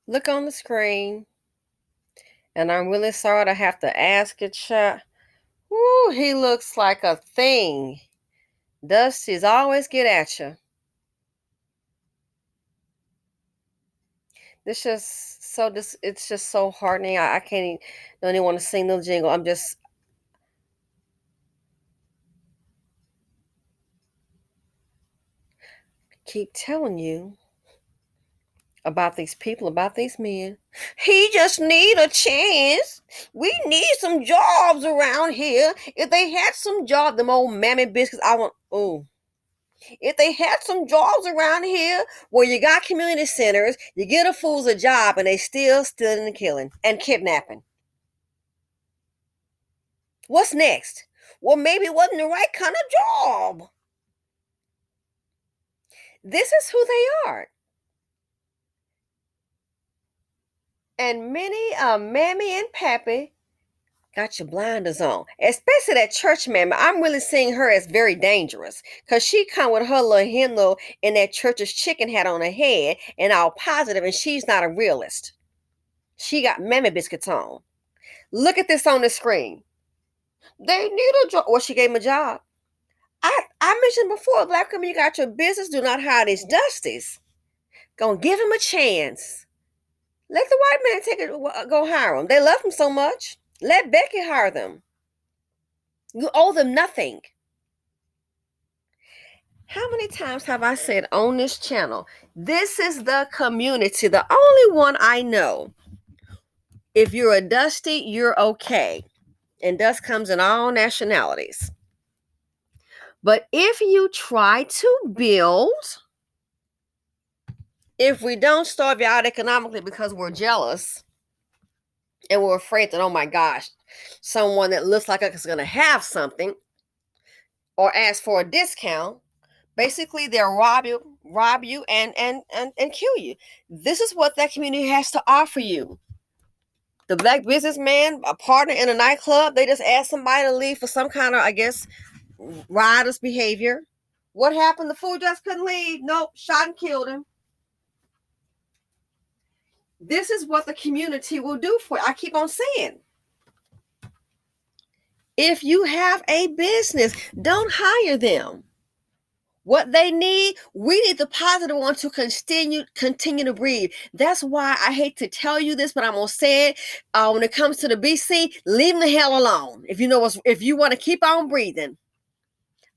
Look on the screen. And I'm really sorry to have to ask it, chat. Woo, he looks like a thing. Dusty's always get at you. It's just so heartening. I can't even, don't even want to sing the jingle. I'm just keep telling you about these people, about these men. He just need a chance. We need some jobs around here. If they had some jobs, them old mammy biscuits, I want, oh. If they had some jobs around here where you got community centers, you get a fools a job and they still stealing and killing and kidnapping. What's next? Well, maybe it wasn't the right kind of job. This is who they are. And many mammy and pappy got your blinders on. Especially that church mammy. I'm really seeing her as very dangerous. Because she come with her little halo and that church's chicken hat on her head and all positive, and she's not a realist. She got mammy biscuits on. Look at this on the screen. They need a job. Well, she gave him a job. I mentioned before, black women, you got your business. Do not hire these dusties. Gonna give him a chance. Let the white man take it. Go hire them. They love him so much. Let Becky hire them. You owe them nothing. How many times have I said on this channel, this is the community, the only one I know. If you're a dusty, you're okay. And dust comes in all nationalities. But if you try to build, if we don't starve you out economically because we're jealous and we're afraid that, oh my gosh, someone that looks like us is going to have something or ask for a discount, basically they'll rob you and kill you. This is what that community has to offer you. The black businessman, a partner in a nightclub, they just asked somebody to leave for some kind of, I guess, riotous behavior. What happened? The fool just couldn't leave. Nope, shot and killed him. This is what the community will do for you. I keep on saying. If you have a business, don't hire them. What they need, we need the positive one to continue to breathe. That's why I hate to tell you this, but I'm gonna say it. When it comes to the BC, leave them the hell alone. If you want to keep on breathing,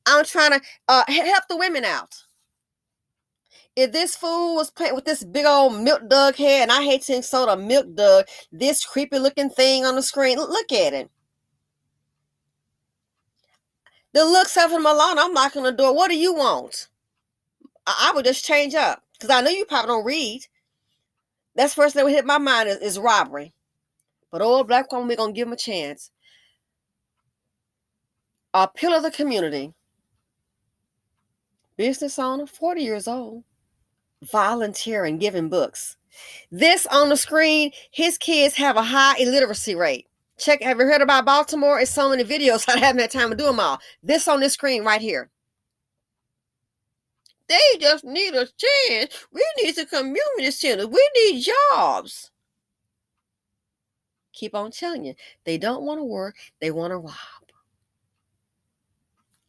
I'm trying to help the women out. If this fool was playing with this big old milk dug head, and I hate to insult a milk dug, this creepy looking thing on the screen, look at it. The looks of him alone, I'm knocking on the door. What do you want? I would just change up because I know you probably don't read. That's the first thing that would hit my mind is robbery. But old black woman, we're going to give him a chance. A pillar of the community. Business owner, 40 years old. Volunteering, giving books. This on the screen, his kids have a high illiteracy rate. Check, have you heard about Baltimore? It's so many videos. I haven't had time to do them all. This on this screen right here. They just need a chance. We need some community centers. We need jobs. Keep on telling you. They don't want to work. They want to rob.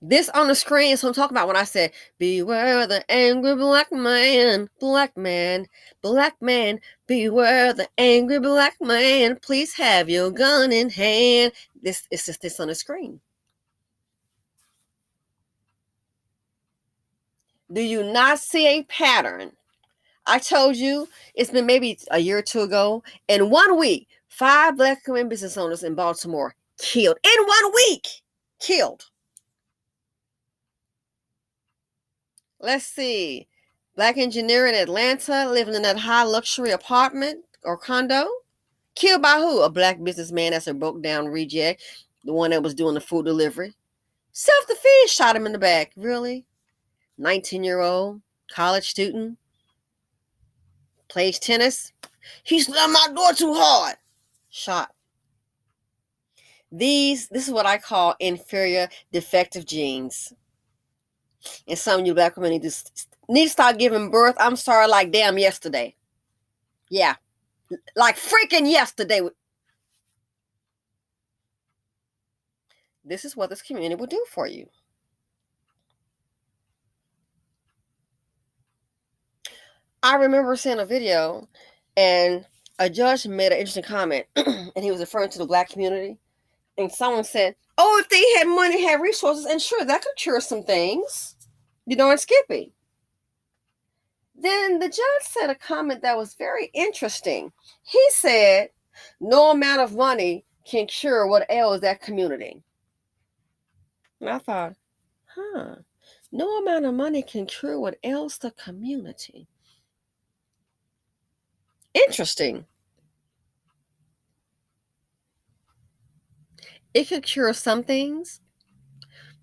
This on the screen is what I'm talking about when I said, beware the angry black man, black man, black man, beware the angry black man. Please have your gun in hand. This is just this on the screen. Do you not see a pattern? I told you it's been maybe a year or two ago. In 1 week, 5 black women business owners in Baltimore killed. In 1 week, killed. Let's see. Black engineer in Atlanta living in that high luxury apartment or condo. Killed by who? A black businessman that's a broke down reject. The one that was doing the food delivery. Self-defense, shot him in the back. Really? 19-year-old, college student. Plays tennis. He slammed my door too hard. Shot. This is what I call inferior defective genes. And some of you black women need to start giving birth. I'm sorry, like damn yesterday. Yeah. like freaking yesterday. This is what this community will do for you. I remember seeing a video and a judge made an interesting comment and he was referring to the black community. And someone said, oh, if they had money, had resources, and sure, that could cure some things. You know, and Skippy. Then the judge said a comment that was very interesting. He said, no amount of money can cure what ails that community. And I thought, no amount of money can cure what ails the community. Interesting. It could cure some things,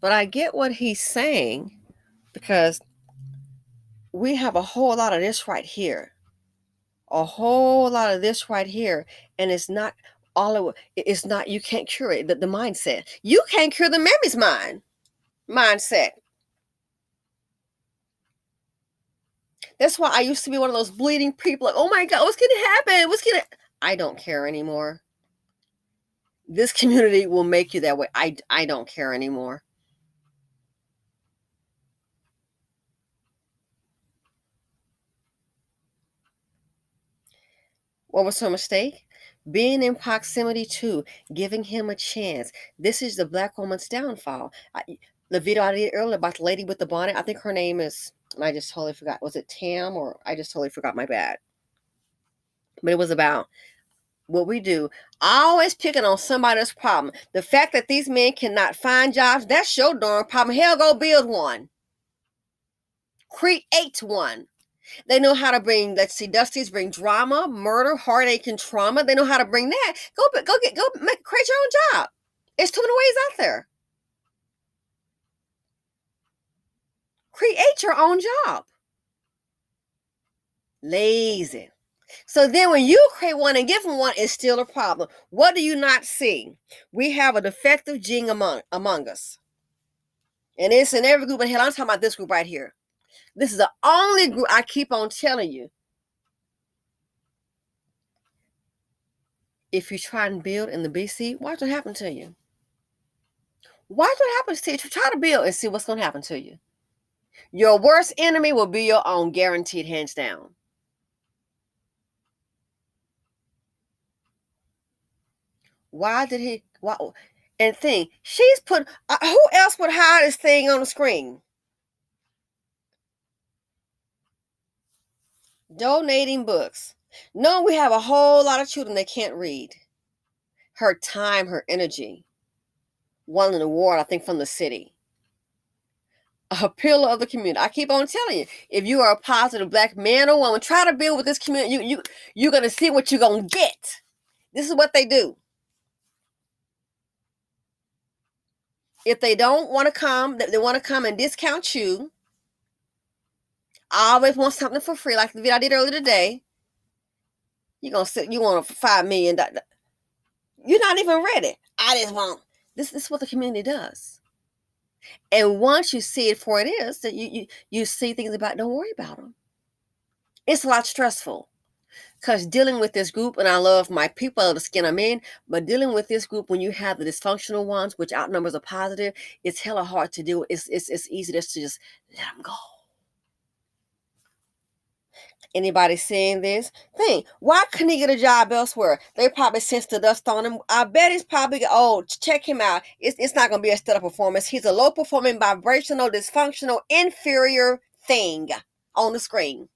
but I get what he's saying because we have a whole lot of this right here. A whole lot of this right here. And it's not all of it. It's not, you can't cure it. The mindset. You can't cure the mammy's mindset. That's why I used to be one of those bleeding people like, oh my God, what's going to happen? I don't care anymore. This community will make you that way. I don't care anymore. What was her mistake? Being in proximity to, giving him a chance. This is the black woman's downfall. The video I did earlier about the lady with the bonnet, I think her name is, I just totally forgot. Was it Tam or I just totally forgot, my bad. But it was about what we do. Always picking on somebody else's problem. The fact that these men cannot find jobs, that's your darn problem. Hell, go build one. Create one. They know how to bring, let's see, Dusty's bring drama, murder, heartache, and trauma. They know how to bring that. Create your own job. There's too many ways out there. Create your own job. Lazy. So then when you create one and give them one, it's still a problem. What do you not see? We have a defective gene among us. And it's in every group. And hell, I'm talking about this group right here. This is the only group I keep on telling you. If you try and build in the BC, watch what happens to you. Watch what happens to you. Try to build and see what's going to happen to you. Your worst enemy will be your own, guaranteed, hands down. Why did he? Why? And think, she's put. Who else would hide this thing on the screen? Donating books. No, we have a whole lot of children that can't read. Her time, her energy. Won an award, I think, from the city. A pillar of the community. I keep on telling you, if you are a positive black man or woman, try to build with this community. You're gonna see what you're gonna get. This is what they do. If they don't want to come, they want to come and discount you. I always want something for free, like the video I did earlier today. You're gonna sit. You want $5 million. You're not even ready. I just want this. This is what the community does. And once you see it for what it is, that you see things about. Don't worry about them. It's a lot stressful. Because dealing with this group, and I love my people, the skin I'm in, but dealing with this group when you have the dysfunctional ones, which outnumbers are positive, it's hella hard to do. It's easy just to just let them go. Anybody seeing this? Think, why couldn't he get a job elsewhere? They probably sensed the dust on him. I bet he's probably, check him out. It's not going to be a stellar performance. He's a low-performing, vibrational, dysfunctional, inferior thing on the screen.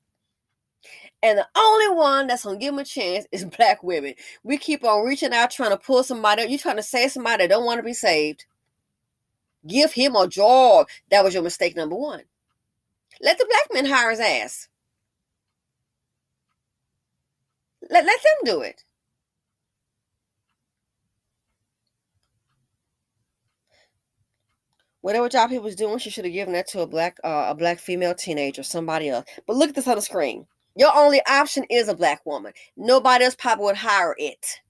And the only one that's going to give him a chance is black women. We keep on reaching out, trying to pull somebody up. You're trying to save somebody that don't want to be saved. Give him a job. That was your mistake number one. Let the black men hire his ass. Let them do it. Whatever job he was doing, she should have given that to a black female teenager, somebody else. But look at this on the screen. Your only option is a black woman. Nobody else probably would hire it.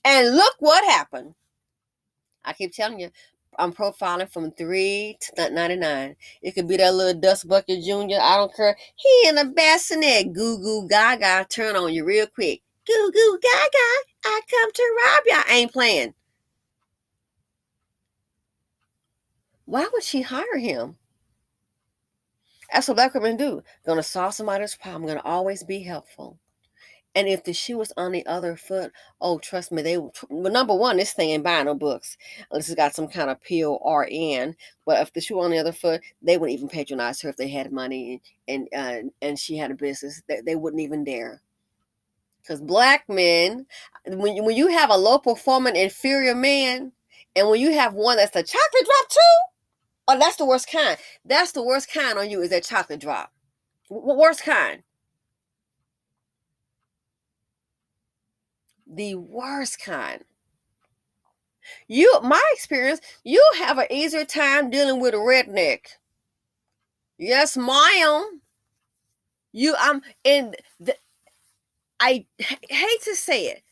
And look what happened. I keep telling you, I'm profiling from 3 to 99. It could be that little Dust Bucket Jr. I don't care. He in a bassinet. Goo goo gaga turn on you real quick. Goo goo gaga, I come to rob ya. I ain't playing. Why would she hire him? That's what black women do. Gonna solve somebody's problem. Gonna always be helpful. And if the shoe was on the other foot, oh, trust me, they will. Well, number one, this thing ain't buying no books unless it's got some kind of PORN. But if the shoe on the other foot, they wouldn't even patronize her if they had money and she had a business. They wouldn't even dare. Because black men, when you have a low performing inferior man, and when you have one that's a chocolate drop too, oh, that's the worst kind. That's the worst kind on you is that chocolate drop. Worst kind. The worst kind. My experience, you have an easier time dealing with a redneck. Yes, ma'am. And I hate to say it.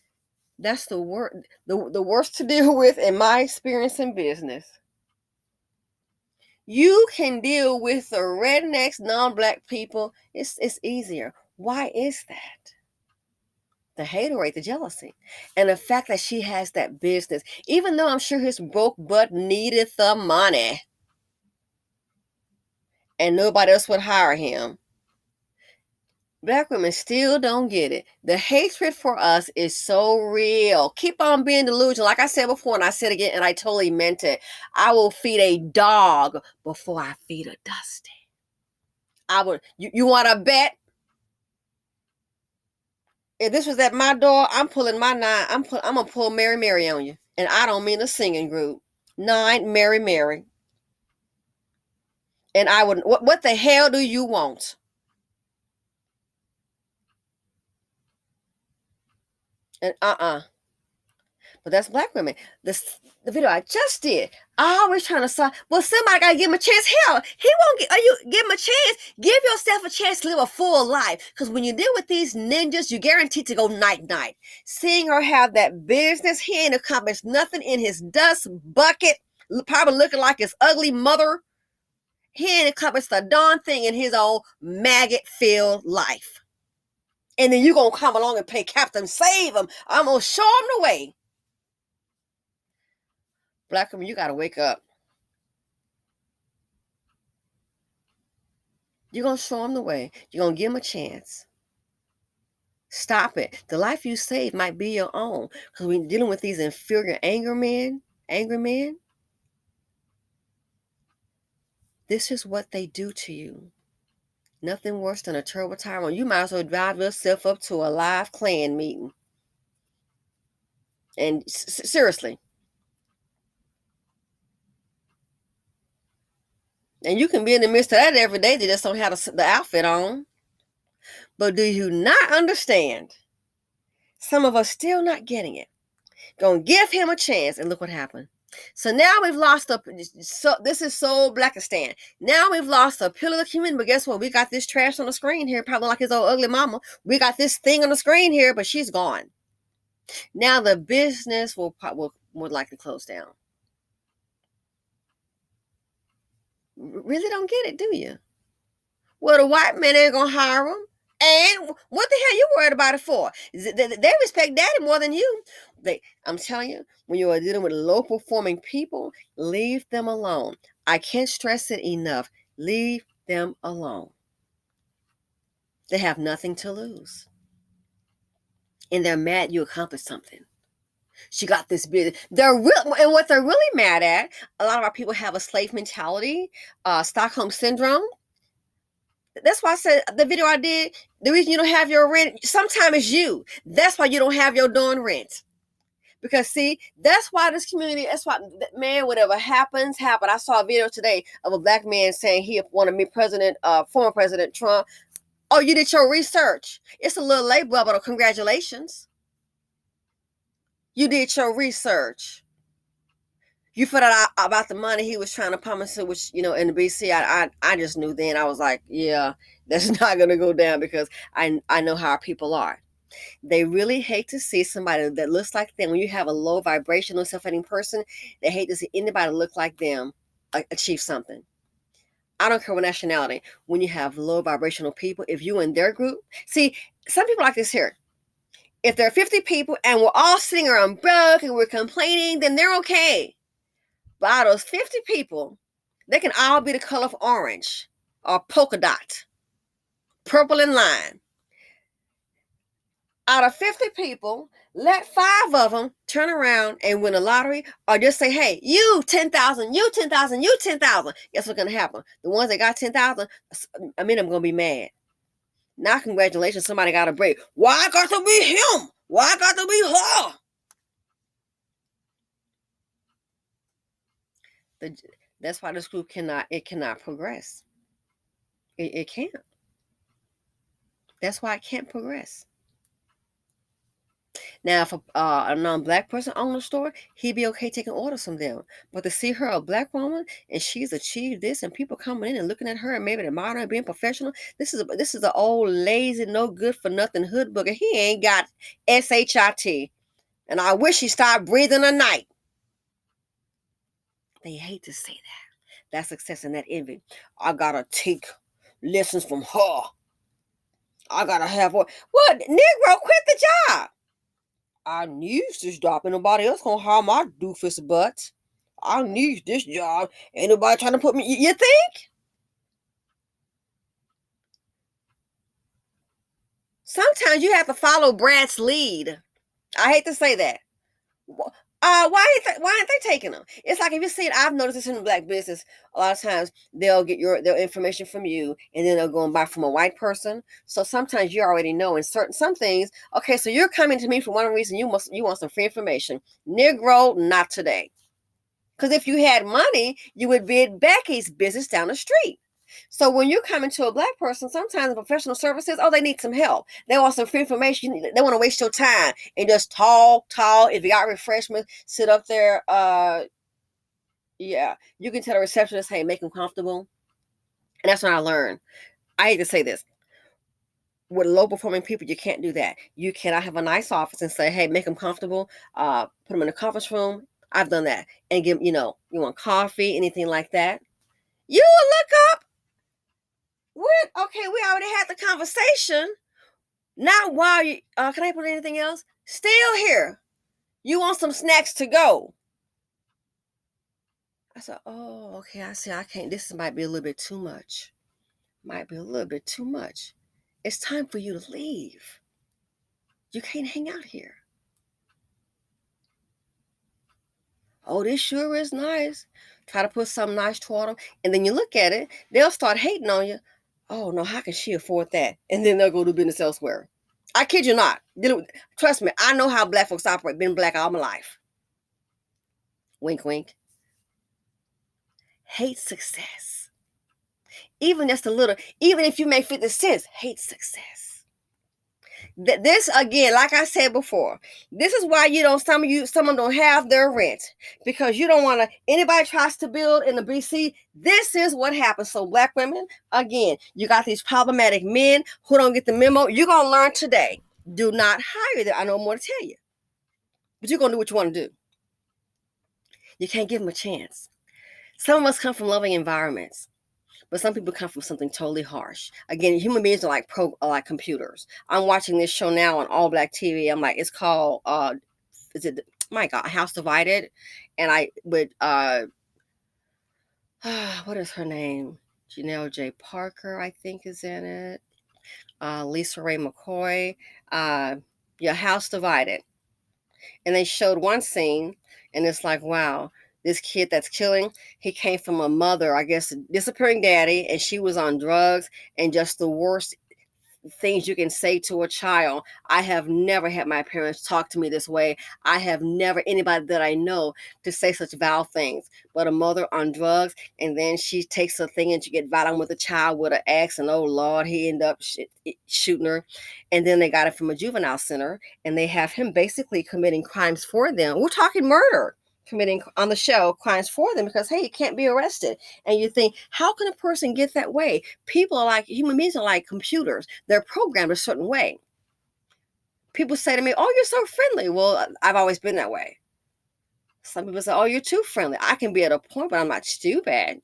That's the worst to deal with in my experience in business. You can deal with the rednecks, non-black people. It's easier. Why is that? The haterade, the jealousy, and the fact that she has that business, even though I'm sure his broke butt needed the money and nobody else would hire him. Black women still don't get it. The hatred for us is so real. Keep on being delusional. Like I said before, and I said again, and I totally meant it. I will feed a dog before I feed a Dusty. I would. You want to bet? If this was at my door, I'm pulling my 9. I'm gonna pull Mary Mary on you, and I don't mean a singing group. 9 Mary Mary. And I would. What the hell do you want? And But that's black women. The video I just did, I always trying to say, well, somebody gotta give him a chance. Hell, he won't give him a chance. Give yourself a chance to live a full life. Because when you deal with these ninjas, you guaranteed to go night-night. Seeing her have that business, he ain't accomplished nothing in his dust bucket, probably looking like his ugly mother. He ain't accomplished a darn thing in his own maggot-filled life. And then you gonna come along and pay captain, save him. I'm gonna show him the way. Black women, you gotta wake up. You're gonna show him the way. You're gonna give him a chance. Stop it. The life you save might be your own. Because when you're dealing with these inferior angry men, this is what they do to you. Nothing worse than a turbo tyrant. You might as well drive yourself up to a live Klan meeting. And seriously. And you can be in the midst of that every day. They just don't have the outfit on. But do you not understand? Some of us still not getting it. Gonna give him a chance, and look what happened. So now we've lost this is so Blackistan. Now we've lost a pillar of the community, but guess what? We got this trash on the screen here, probably like his old ugly mama. We got this thing on the screen here, but she's gone. Now the business will more likely close down. Really don't get it, do you? Well, the white man ain't gonna hire him. And what the hell you worried about it for? They respect daddy more than you. I'm telling you, when you are dealing with low performing people, leave them alone. I can't stress it enough. Leave them alone. They have nothing to lose. And they're mad you accomplished something. She got this business. And what they're really mad at, a lot of our people have a slave mentality, Stockholm syndrome. That's why I said the video I did, the reason you don't have your rent, sometimes it's you. That's why you don't have your darn rent. Because see, that's why this community, that's why, man, whatever happens, happen. I saw a video today of a black man saying he wanted to meet former President Trump. Oh, you did your research. It's a little late, but congratulations. You did your research. You found out about the money he was trying to promise her, which, in the BC, I just knew then. I was like, yeah, that's not going to go down because I know how our people are. They really hate to see somebody that looks like them. When you have a low vibrational, self-hating person, they hate to see anybody look like them achieve something. I don't care what nationality. When you have low vibrational people, if you in their group, see, some people like this here. If there are 50 people and we're all sitting around broke and we're complaining, then they're okay. But out of those 50 people, they can all be the color of orange or polka dot, purple and lime. Out of 50 people, let 5 of them turn around and win a lottery, or just say, hey, you 10,000, you 10,000, you 10,000. Guess what's going to happen? The ones that got 10,000, I mean, I'm going to be mad. Now, congratulations, somebody got a break. Why got to be him? Why got to be her? That's why this group cannot progress. It can't. That's why it can't progress. Now, if a non-black person owned a store, he'd be okay taking orders from them. But to see her, a black woman, and she's achieved this, and people coming in and looking at her and maybe admiring her being professional, this is an old, lazy, no good for nothing hood booger. He ain't got SHIT. And I wish he stopped breathing a night. They hate to say that. That success and that envy. I gotta take lessons from her. I gotta have what? What? Negro, quit the job. I need this job. Ain't nobody else gonna hire my doofus butt. I need this job. Ain't nobody trying to put me. You think? Sometimes you have to follow Brad's lead. I hate to say that. Why aren't they taking them? It's like if you see it, I've noticed this in the black business. A lot of times they'll get their information from you, and then they'll go and buy from a white person. So sometimes you already know in some things. Okay, so you're coming to me for one reason. You want some free information. Negro, not today. Because if you had money, you would be at Becky's business down the street. So when you're coming to a black person, sometimes in professional services, they need some help. They want some free information. They want to waste your time and just talk. If you got refreshments, sit up there. Yeah, you can tell the receptionist, hey, make them comfortable. And that's when I learned. I hate to say this. With low performing people, you can't do that. You cannot have a nice office and say, hey, make them comfortable. Put them in a conference room. I've done that. And give, you want coffee, anything like that. You will look up. Okay, we already had the conversation. Now, while you, can I put anything else? Still here. You want some snacks to go? I said, oh, okay. I see. I can't. This might be a little bit too much. Might be a little bit too much. It's time for you to leave. You can't hang out here. Oh, this sure is nice. Try to put something nice toward them. And then you look at it, they'll start hating on you. Oh, no, how can she afford that? And then they'll go do business elsewhere. I kid you not. Trust me, I know how black folks operate. Been black all my life. Wink, wink. Hate success. Even just a little, even if you make 50 cents, hate success. This again, like I said before, this is why someone don't have their rent, because you don't want to. Anybody tries to build in the BC, this is what happens. So black women, again, you got these problematic men who don't get the memo. You're gonna learn today. Do not hire them. I know more to tell you, but you're gonna do what you want to do. You can't give them a chance. Some of us come from loving environments. But some people come from something totally harsh. Again, human beings are like computers. I'm watching this show now on all black TV. I'm like, it's called my God, House Divided. And I would what is her name? Janelle J. Parker, I think, is in it. Lisa Ray McCoy. House Divided. And they showed one scene, and it's like, wow, this kid that's killing, he came from a mother, I guess, a disappearing daddy, and she was on drugs, and just the worst things you can say to a child. I have never had my parents talk to me this way. I have never anybody that I know to say such vile things. But a mother on drugs, and then she takes a thing and she get violent with a child with an axe, and oh Lord, he ended up shooting her. And then they got it from a juvenile center, and they have him basically committing crimes for them. We're talking murder. Committing on the show crimes for them because, hey, you can't be arrested. And you think, how can a person get that way? People are like, human beings are like computers. They're programmed a certain way. People say to me, oh, you're so friendly. Well, I've always been that way. Some people say, oh, you're too friendly. I can be at a point, but I'm not stupid,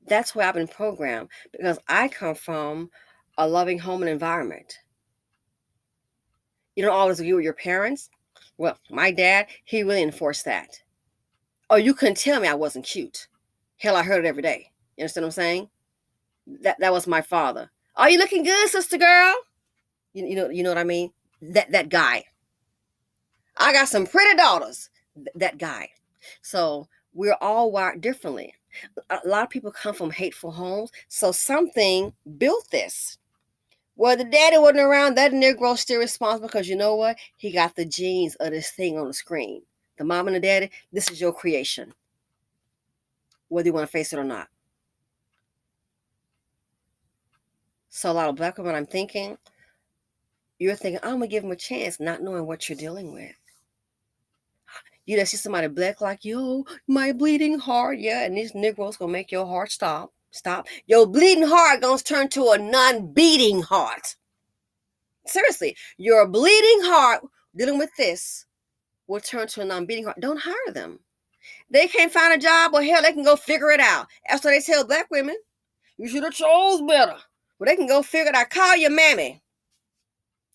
That's where I've been programmed, because I come from a loving home and environment. You don't always agree with your parents. Well, my dad, he really enforced that. Oh, you couldn't tell me I wasn't cute. Hell, I heard it every day. You understand what I'm saying? That was my father. Are you looking good, sister girl? You know what I mean? That guy. I got some pretty daughters. That guy. So we're all wired differently. A lot of people come from hateful homes, so something built this. Well, the daddy wasn't around. That Negro's still responsible because you know what? He got the genes of this thing on the screen. The mom and the daddy, this is your creation, whether you want to face it or not. So a lot of black women, I'm thinking, you're thinking, I'm going to give him a chance, not knowing what you're dealing with. You know, see somebody black like you, oh, my bleeding heart, yeah, and these Negroes going to make your heart stop. Your bleeding heart going to turn to a non-beating heart. Seriously, your bleeding heart dealing with this will turn to a non-beating heart. Don't hire them. They can't find a job, or hell, they can go figure it out. That's what they tell black women. You should have chose better. Well, they can go figure it out. Call your mammy.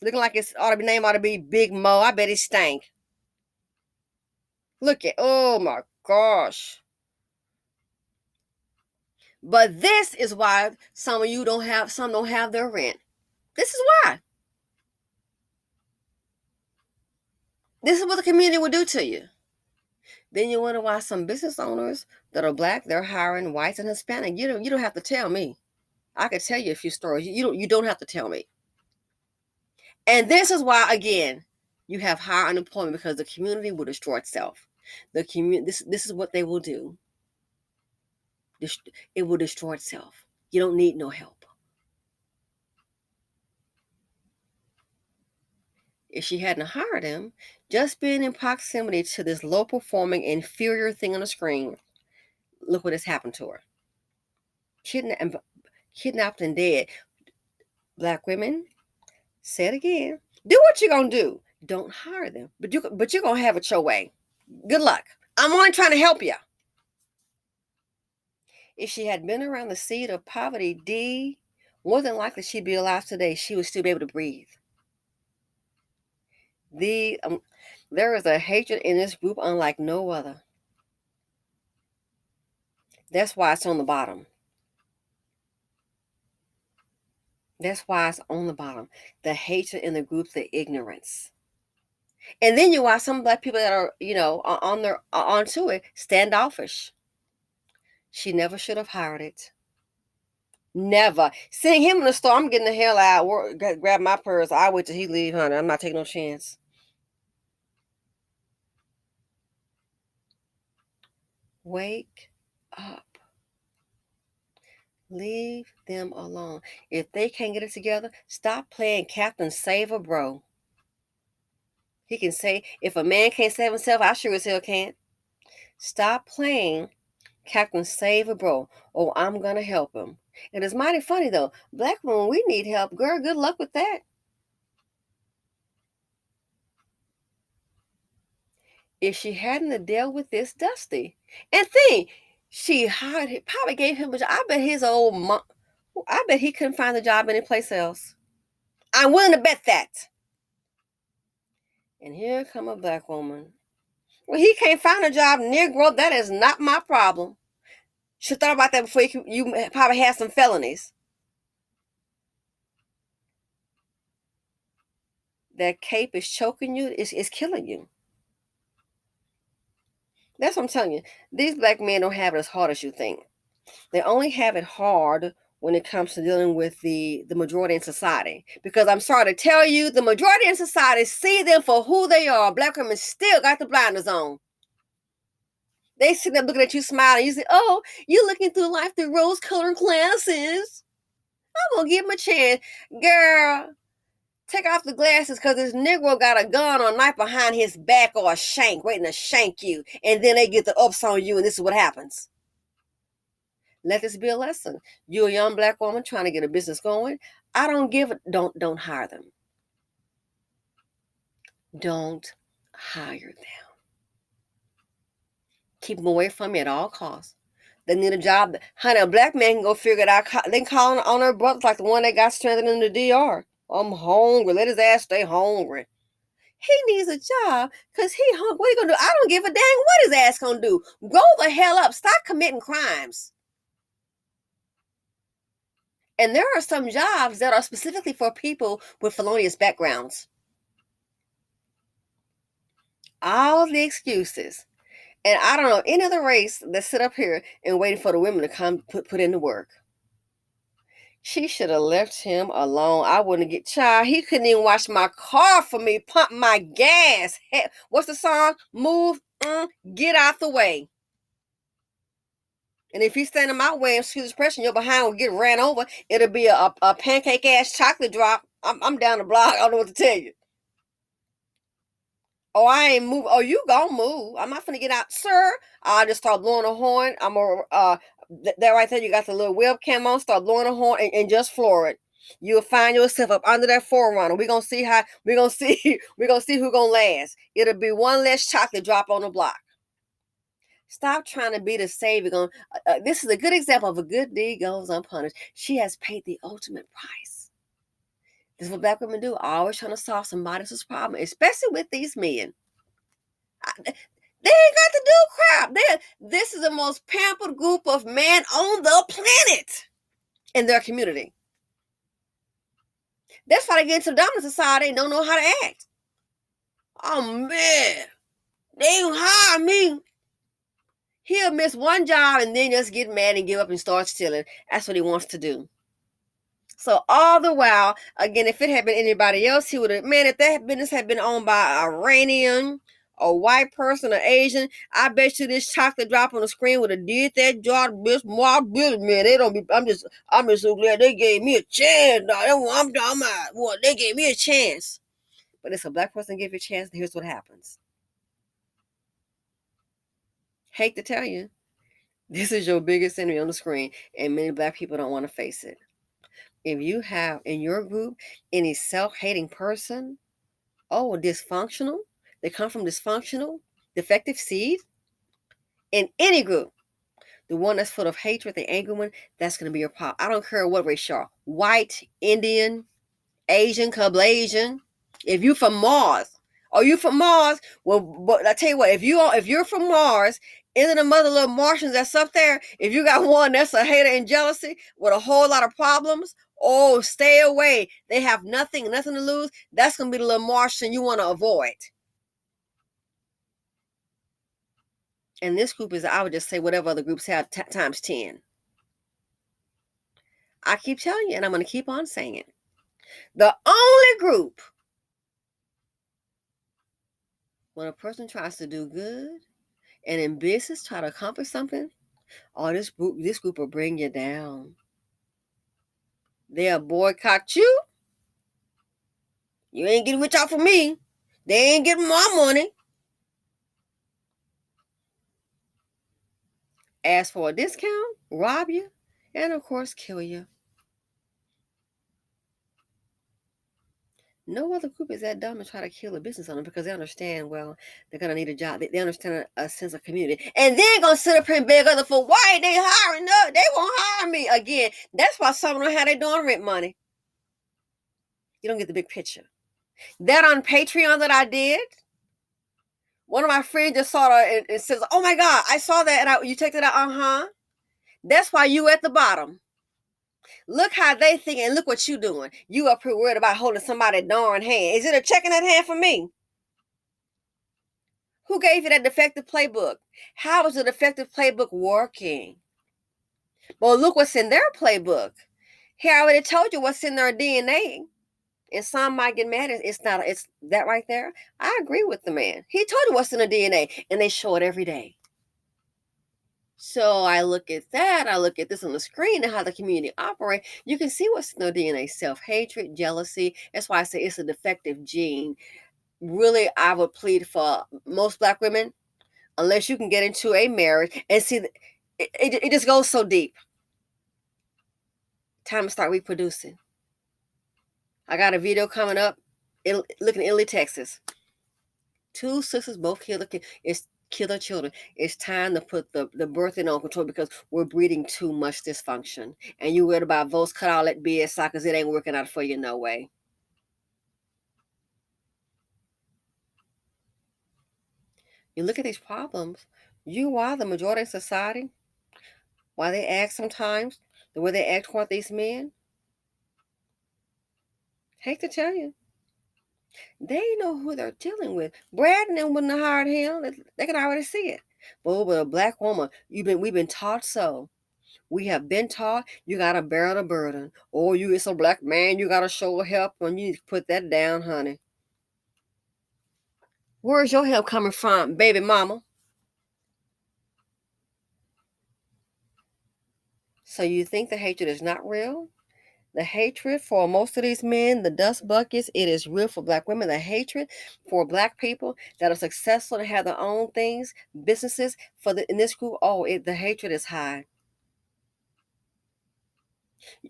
Looking like his name ought to be Big Mo. I bet he stank. Look at, oh my gosh. But this is why some don't have their rent. This is why. This is what the community will do to you. Then you wonder why some business owners that are black, they're hiring whites and Hispanic. You don't have to tell me. I could tell you a few stories. You don't have to tell me. And this is why, again, you have higher unemployment, because the community will destroy itself. The community, this is what they will do. It will destroy itself. You don't need no help. If she hadn't hired him, just being in proximity to this low performing inferior thing on the screen, look what has happened to her. Kidnapped and dead. Black women, say it again. Do what you're gonna do. Don't hire them, but you're gonna have it your way. Good luck. I'm only trying to help you. If she had been around the seed of poverty, D, more than likely she'd be alive today. She would still be able to breathe. There is a hatred in this group unlike no other. That's why it's on the bottom. That's why it's on the bottom. The hatred in the group, the ignorance. And then you watch some black people that are, onto it, standoffish. She never should have hired it. Never. Seeing him in the store, I'm getting the hell out. Grab my purse. I'll wait till he leave, honey. I'm not taking no chance. Wake up. Leave them alone. If they can't get it together, stop playing Captain Save a Bro. He can say, if a man can't save himself, I sure as hell can't. Stop playing Captain Save a Bro. Oh, I'm going to help him. And it's mighty funny, though. Black women, we need help. Girl, good luck with that. If she hadn't dealt with this Dusty. And think, she hired, probably gave him a job. I bet his old mom, I bet he couldn't find a job anyplace else. I'm willing to bet that. And here come a black woman. Well, he can't find a job, Negro. That is not my problem. Should thought about that before you probably had some felonies. That cape is choking you. It's killing you. That's what I'm telling you. These black men don't have it as hard as you think. They only have it hard when it comes to dealing with the majority in society. Because I'm sorry to tell you, the majority in society see them for who they are. Black women still got the blinders on. They sit there looking at you smiling. You say, oh, you're looking through life through rose-colored glasses. I'm going to give him a chance. Girl, take off the glasses, because this Negro got a gun or a knife behind his back, or a shank waiting to shank you. And then they get the ups on you, and this is what happens. Let this be a lesson. You're a young black woman trying to get a business going. I don't give it. Don't hire them. Don't hire them. Keep them away from you at all costs. They need a job. Honey, a black man can go figure it out. They can call on their brothers like the one that got stranded in the DR. I'm hungry. Let his ass stay hungry. He needs a job because he hungry. What he gonna do? I don't give a dang what his ass gonna do. Grow the hell up. Stop committing crimes. And there are some jobs that are specifically for people with felonious backgrounds. All the excuses. And I don't know any other race that sit up here and waiting for the women to come put in the work. She should have left him alone. I wouldn't get child. He couldn't even wash my car for me, pump my gas. What's the song? Move, get out the way. And if you stand in my way and excuse expression, your behind will get ran over. It'll be a pancake ass chocolate drop. I'm down the block. I don't know what to tell you. Oh, I ain't move. Oh, you gonna move? I'm not gonna get out, sir. I just start blowing a horn. I'm a that right there. You got the little webcam on. Start blowing a horn and just floor it. You'll find yourself up under that forerunner. We're gonna see how. We're gonna see. We're gonna see who gonna last. It'll be one less chocolate drop on the block. Stop trying to be the savior. This is a good example of a good deed goes unpunished. She has paid the ultimate price. This is what black women do. Always trying to solve somebody else's problem, especially with these men. They ain't got to do crap. This is the most pampered group of men on the planet in their community. That's why they get into the dominant society and don't know how to act. Oh man, they ain't hire me. He'll miss one job and then just get mad and give up and start stealing. That's what he wants to do. So all the while, again, if it had been anybody else, he would have, man, if that business had been owned by an Iranian, a white person, or Asian, I bet you this chocolate drop on the screen would have did that job more business, man. They don't be, I'm just so glad they gave me a chance. Well, they gave me a chance. But if a black person give you a chance, here's what happens. Hate to tell you, this is your biggest enemy on the screen, and many black people don't want to face it. If you have in your group any self-hating person, dysfunctional, they come from dysfunctional, defective seed, in any group, the one that's full of hatred, the angry one, that's going to be your problem. I don't care what race you are, white, Indian, Asian, Cablasian. If you from Mars, well, but I tell you what, if you're from Mars, any of the mother little Martians that's up there, if you got one that's a hater and jealousy with a whole lot of problems, stay away. They have nothing to lose. That's gonna be the little Martian you want to avoid. And this group is, I would just say, whatever other groups have times 10. I keep telling you, and I'm going to keep on saying it. The only group, when a person tries to do good and in business try to accomplish something, this group will bring you down. They'll boycott you. You ain't getting rich off of me. They ain't getting my money. Ask for a discount, rob you, and of course, kill you. No other group is that dumb to try to kill a business owner because they understand, well, they're going to need a job. They understand a sense of community. And then going to sit up here and beg other for why they hiring up. They won't hire me again. That's why some of them how they doing rent money. You don't get the big picture. That on Patreon that I did, one of my friends just saw it and says, oh my God, I saw that and you checked it out. That's why you at the bottom. Look how they think and look what you doing. You up here worried about holding somebody's darn hand. Is it a check in that hand for me? Who gave you that defective playbook? How is the defective playbook working? Well, look what's in their playbook. Here, I already told you what's in their DNA. And some might get mad. It's that right there. I agree with the man. He told you what's in the DNA, and they show it every day. So I look at that. I look at this on the screen and how the community operates. You can see what's in their DNA: self-hatred, jealousy. That's why I say it's a defective gene. Really, I would plead for most black women, unless you can get into a marriage and see, it just goes so deep. Time to start reproducing. I got a video coming up. Looking at Italy, Texas. 2 sisters both kill their children. It's time to put the birthing on control because we're breeding too much dysfunction. And you worried about votes, cut all that BS out because it ain't working out for you no way. You look at these problems, you are the majority of society. Why they act sometimes the way they act toward these men, hate to tell you, they know who they're dealing with. Brad and them wouldn't have hired him. They can already see it. But a black woman, we've been taught so. We have been taught you gotta bear the burden. Or you it's a black man, you gotta show help and you need to put that down, honey. Where's your help coming from, baby mama? So you think the hatred is not real? The hatred for most of these men, the dust buckets, it is real for black women. The hatred for black people that are successful to have their own things, businesses in this group, the hatred is high.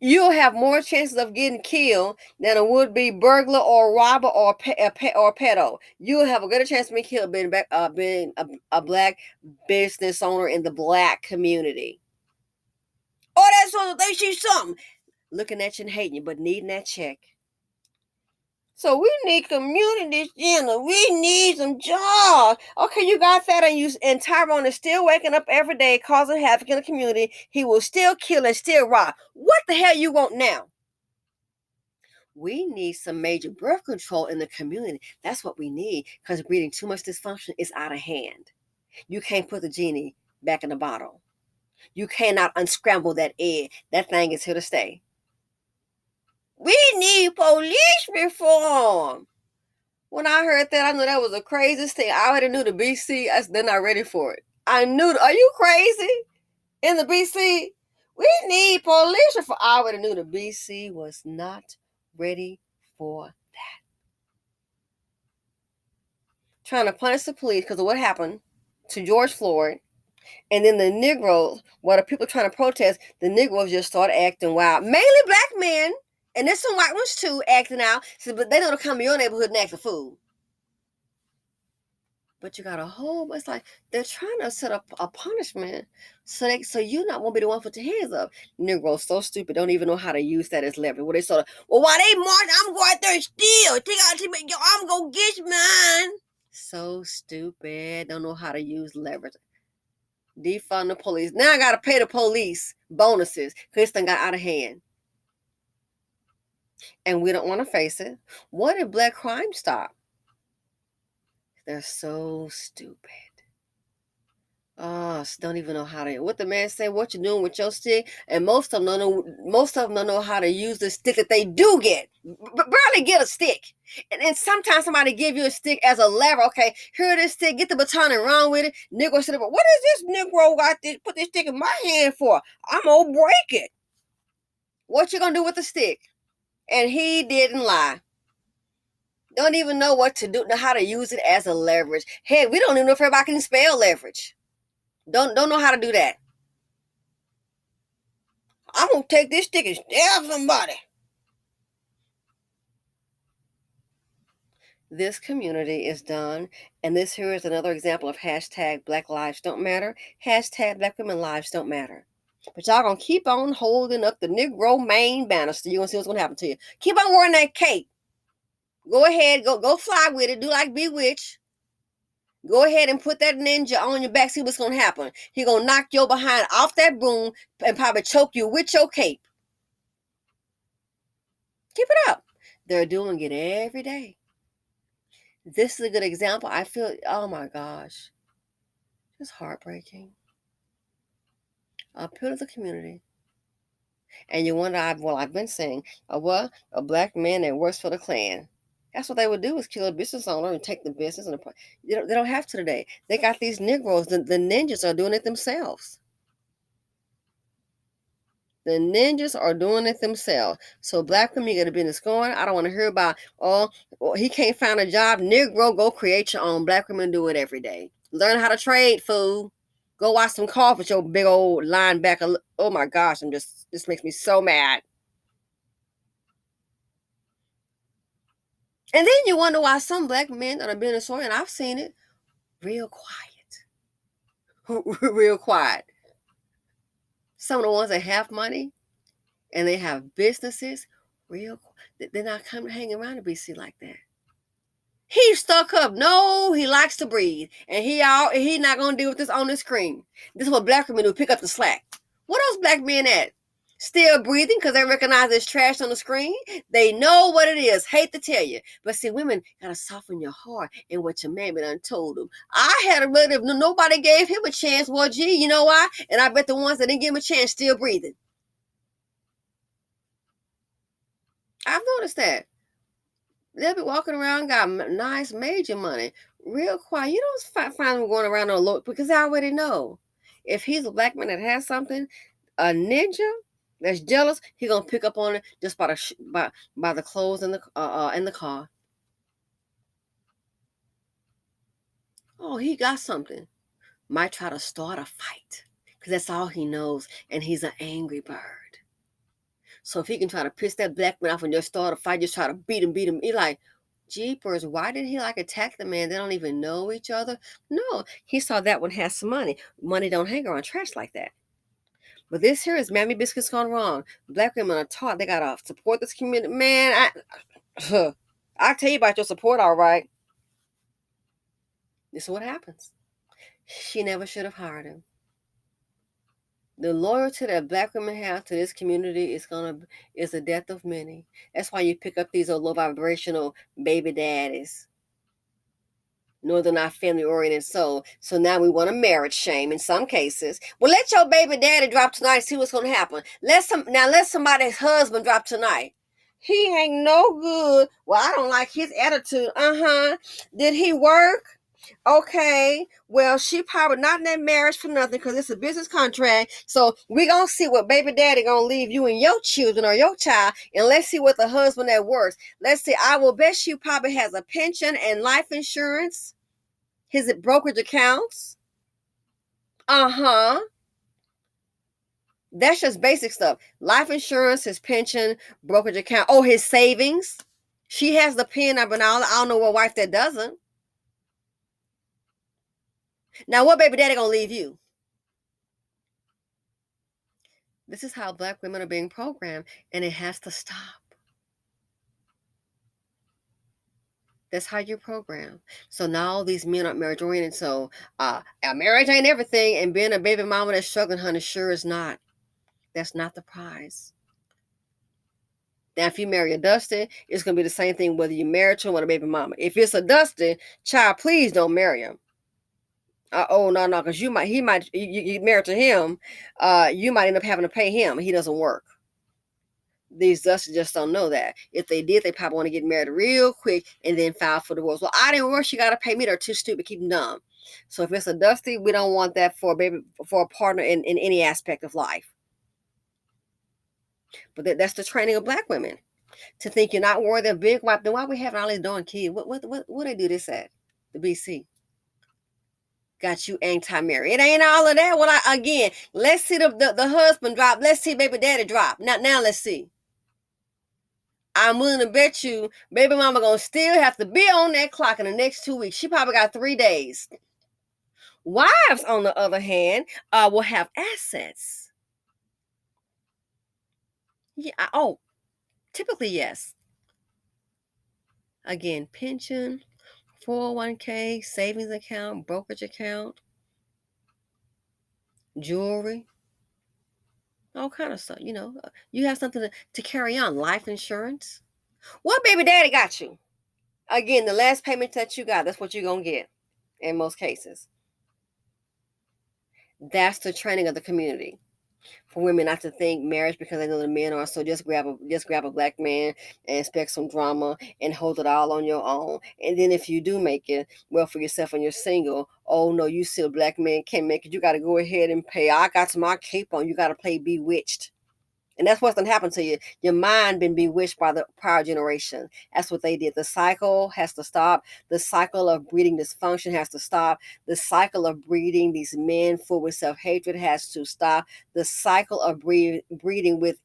You'll have more chances of getting killed than a would-be burglar or robber or pedo. You'll have a greater chance of being killed being a black business owner in the black community. Oh, that's what they see something. Looking at you and hating you, but needing that check. So we need community center. We need some jobs. Okay, you got that, and Tyrone is still waking up every day, causing havoc in the community. He will still kill and still rob. What the hell you want now? We need some major birth control in the community. That's what we need, because breeding too much dysfunction is out of hand. You can't put the genie back in the bottle. You cannot unscramble that egg. That thing is here to stay. We need police reform. When I heard that, I knew that was the craziest thing. I already knew the BC. They're not ready for it. I knew. Are you crazy? In the BC, we need police reform. I already knew the BC was not ready for that. Trying to punish the police because of what happened to George Floyd. And then the Negroes, while the people trying to protest, the Negroes just started acting wild. Mainly black men. And there's some white ones too acting out. So, but they don't come to your neighborhood and act a fool. But you got a whole, it's like they're trying to set up a punishment so you not won't be the one with your hands up. Negroes so stupid, don't even know how to use that as leverage. Well, they sort of, well, while they march, I'm going out there still. Take out to me, I'm gonna get mine. So stupid, don't know how to use leverage. Defund the police. Now I gotta pay the police bonuses because this thing got out of hand. And we don't want to face it. What if black crime stop? They're so stupid. Oh, don't even know how to. What the man say? What you doing with your stick? And most of them don't know. Most of them don't know how to use the stick that they do get. Barely get a stick. And then sometimes somebody give you a stick as a lever. Okay, here this stick. Get the baton and run with it. Negro said, "But what is this Negro got this? Put this stick in my hand for? I'm gonna break it. What you gonna do with the stick?" And he didn't lie. Don't even know what to do. Know how to use it as a leverage. Hey, we don't even know if everybody can spell leverage. Don't know how to do that. I'm gonna take this stick and stab somebody. This community is done, and this here is another example of hashtag Black Lives Don't Matter, hashtag Black Women Lives Don't Matter. But y'all gonna keep on holding up the Negro main banister. You're gonna see what's gonna happen to you. Keep on wearing that cape. Go ahead, go fly with it. Do like Bewitched. Go ahead and put that ninja on your back. See what's gonna happen. He gonna knock your behind off that broom and probably choke you with your cape. Keep it up. They're doing it every day. This is a good example. I feel, oh my gosh, it's heartbreaking. Appeal to the community. And you wonder, I've been saying, a black man that works for the Klan. That's what they would do is kill a business owner and take the business. And they don't have to today. They got these Negroes. The ninjas are doing it themselves. The ninjas are doing it themselves. So black women, you get a business going. I don't want to hear about, he can't find a job. Negro, go create your own. Black women do it every day. Learn how to trade, fool. Go watch some golf with your big old linebacker. Oh my gosh, this makes me so mad. And then you wonder why some black men that are being and I've seen it, real quiet. Real quiet. Some of the ones that have money and they have businesses, they're not coming hanging around the BC like that. He's stuck up. No, he likes to breathe, and he not gonna deal with this on the screen. This is what black women do: pick up the slack. What else black men at? Still breathing because they recognize there's trash on the screen. They know what it is. Hate to tell you, but see, women gotta soften your heart and what your mammy done told them. I had a relative, nobody gave him a chance. Well, gee, you know why? And I bet the ones that didn't give him a chance still breathing. I've noticed that. They'll be walking around, got nice major money, real quiet. You don't find them going around on low because I already know. If he's a black man that has something, a ninja that's jealous, he gonna pick up on it just by the clothes in the car. Oh, he got something. Might try to start a fight because that's all he knows, and he's an angry bird. So if he can try to piss that black man off and just start a fight, just try to beat him, he like, jeepers, why did he like attack the man? They don't even know each other. No, he saw that one has some money. Money don't hang around trash like that. But this here is Mammy Biscuits gone wrong. Black women are taught they gotta support this community. Man, I tell you about your support, all right. This is what happens. She never should have hired him. The loyalty that black women have to this community is the death of many. That's why you pick up these low vibrational baby daddies. Nor they're not family oriented. So now we want to marriage shame in some cases. Well, let your baby daddy drop tonight and see what's gonna happen. Let somebody's husband drop tonight. He ain't no good. Well, I don't like his attitude. Did he work? Okay. Well, she probably not in that marriage for nothing because it's a business contract. So we gonna see what baby daddy gonna leave you and your children or your child, and let's see what the husband that works. Let's see. I will bet she probably has a pension and life insurance. His brokerage accounts. That's just basic stuff. Life insurance, his pension, brokerage account. Oh, his savings. She has the PIN number now. I don't know what wife that doesn't. Now, what baby daddy gonna leave you? This is how black women are being programmed, and it has to stop. That's how you're programmed. So now these men aren't marriage oriented. So our marriage ain't everything, and being a baby mama that's struggling, honey, sure is not. That's not the prize. Now, if you marry a Dusty, it's gonna be the same thing whether you married to him or a baby mama. If it's a Dusty, child, please don't marry him. Oh no, because you married to him, you might end up having to pay him. He doesn't work. These Dusty just don't know that. If they did, they probably want to get married real quick and then file for divorce. Well, I didn't work. She got to pay me. They're too stupid. Keep them dumb. So if it's a Dusty, we don't want that for a partner in any aspect of life. But that's the training of black women. To think you're not worthy of big wife. Then why we having all these darn kids? What they do this at? The BC. Got you anti-marriage. It ain't all of that. Well, again, let's see the husband drop. Let's see baby daddy drop. Now let's see. I'm willing to bet you baby mama gonna still have to be on that clock in the next 2 weeks. She probably got 3 days. Wives, on the other hand, will have assets. Yeah. Oh, typically yes. Again, pension, 401k, savings account, brokerage account, jewelry, all kind of stuff. You have something to carry on. Life insurance. What baby daddy got you? Again, the last payment that you got, that's what you're going to get in most cases. That's the training of the community. For women not to think marriage because they know the men are, so just grab a black man and expect some drama and hold it all on your own. And then if you do make it well for yourself and you're single, oh no, you see a black man can't make it. You got to go ahead and pay. I got some cape on. You got to play bewitched. And that's what's going to happen to you. Your mind been bewitched by the prior generation. That's what they did. The cycle has to stop. The cycle of breeding dysfunction has to stop. The cycle of breeding these men full with self-hatred has to stop. The cycle of breeding with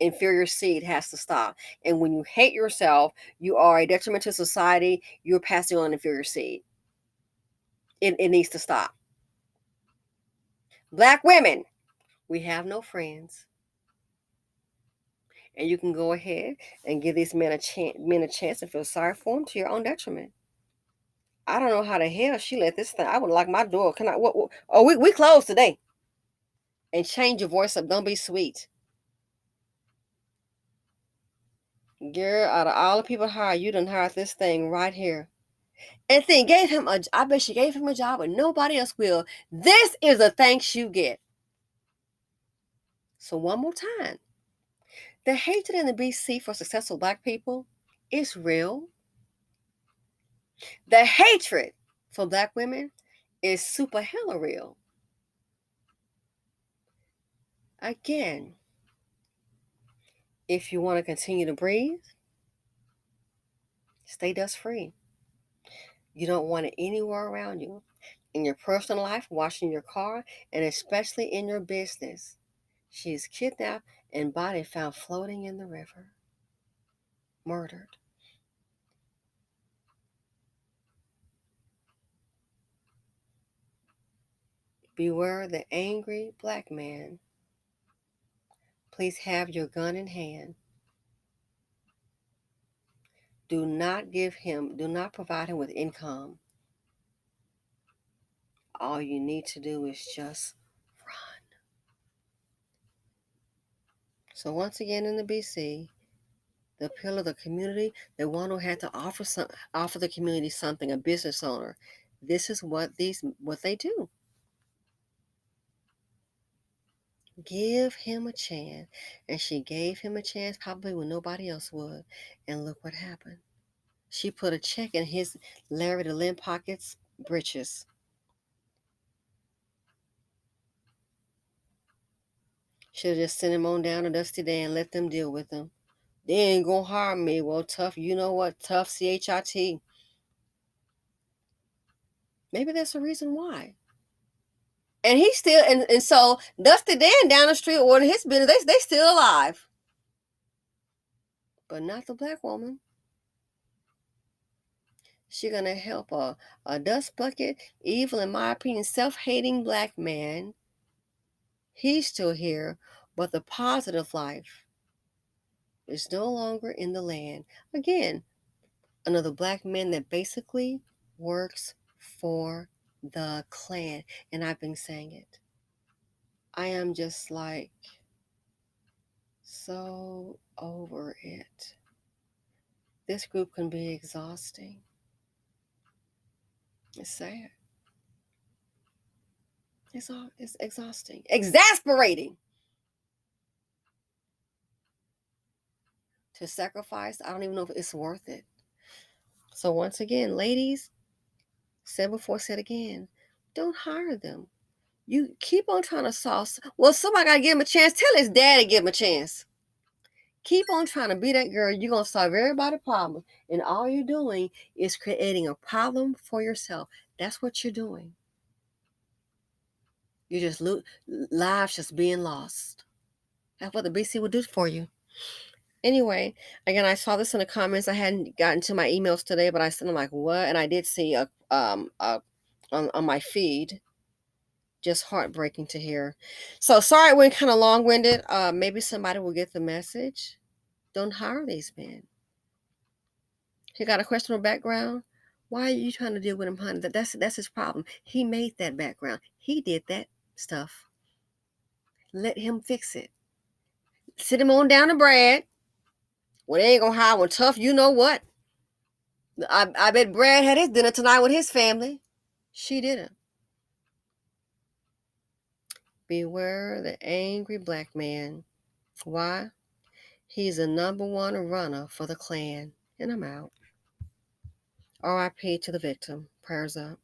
inferior seed has to stop. And when you hate yourself, you are a detriment to society. You're passing on inferior seed. It needs to stop. Black women, we have no friends. And you can go ahead and give these men a chance and feel sorry for them to your own detriment. I don't know how the hell she let this thing. I would lock my door. Can I? What? Oh, we closed today. And change your voice up. Don't be sweet. Girl, out of all the people hired, you done hired this thing right here. And then gave him a, I bet she gave him a job, but nobody else will. This is a thanks you get. So one more time. The hatred in the BC for successful black people is real. The hatred for black women is super hella real. Again, if you want to continue to breathe, stay dust free. You don't want it anywhere around you. In your personal life, washing your car, and especially in your business. She is kidnapped and body found floating in the river. Murdered. Beware the angry black man. Please have your gun in hand. Do not provide him with income. All you need to do is just run. So once again in the BC, the appeal of the community, the one who had to offer the community something, a business owner. This is what they do. Give him a chance. And she gave him a chance probably when nobody else would. And look what happened. She put a check in his Larry the Lynn Pocket's britches. Should have just sent him on down to Dusty Day and let them deal with him. They ain't gonna harm me. Well, tough, you know what? Tough, CHIT. Maybe that's the reason why. And he still, and so Dusty Dan down the street or in his business, they still alive. But not the black woman. She gonna help a dust bucket, evil, in my opinion, self-hating black man. He's still here, but the positive life is no longer in the land. Again, another black man that basically works for the Klan. And I've been saying it. I am just like so over it. This group can be exhausting. It's sad. It's exhausting. Exasperating. To sacrifice, I don't even know if it's worth it. So once again, ladies, said before, said again, don't hire them. You keep on trying to sauce. Well, somebody got to give him a chance. Tell his dad to give him a chance. Keep on trying to be that girl. You're going to solve everybody's problem. And all you're doing is creating a problem for yourself. That's what you're doing. You're just lives just being lost. That's what the BC will do for you. Anyway, again, I saw this in the comments. I hadn't gotten to my emails today, but I sent them like, what? And I did see on my feed. Just heartbreaking to hear. So sorry I went kind of long-winded. Maybe somebody will get the message. Don't hire these men. He got a questionable background. Why are you trying to deal with him, honey? That's his problem. He made that background. He did that stuff. Let him fix it. Sit him on down to Brad. Well, they ain't gonna hire one tough. You know what? I bet Brad had his dinner tonight with his family. She didn't. Beware the angry black man. Why? He's the number one runner for the Klan. And I'm out. RIP to the victim. Prayers up.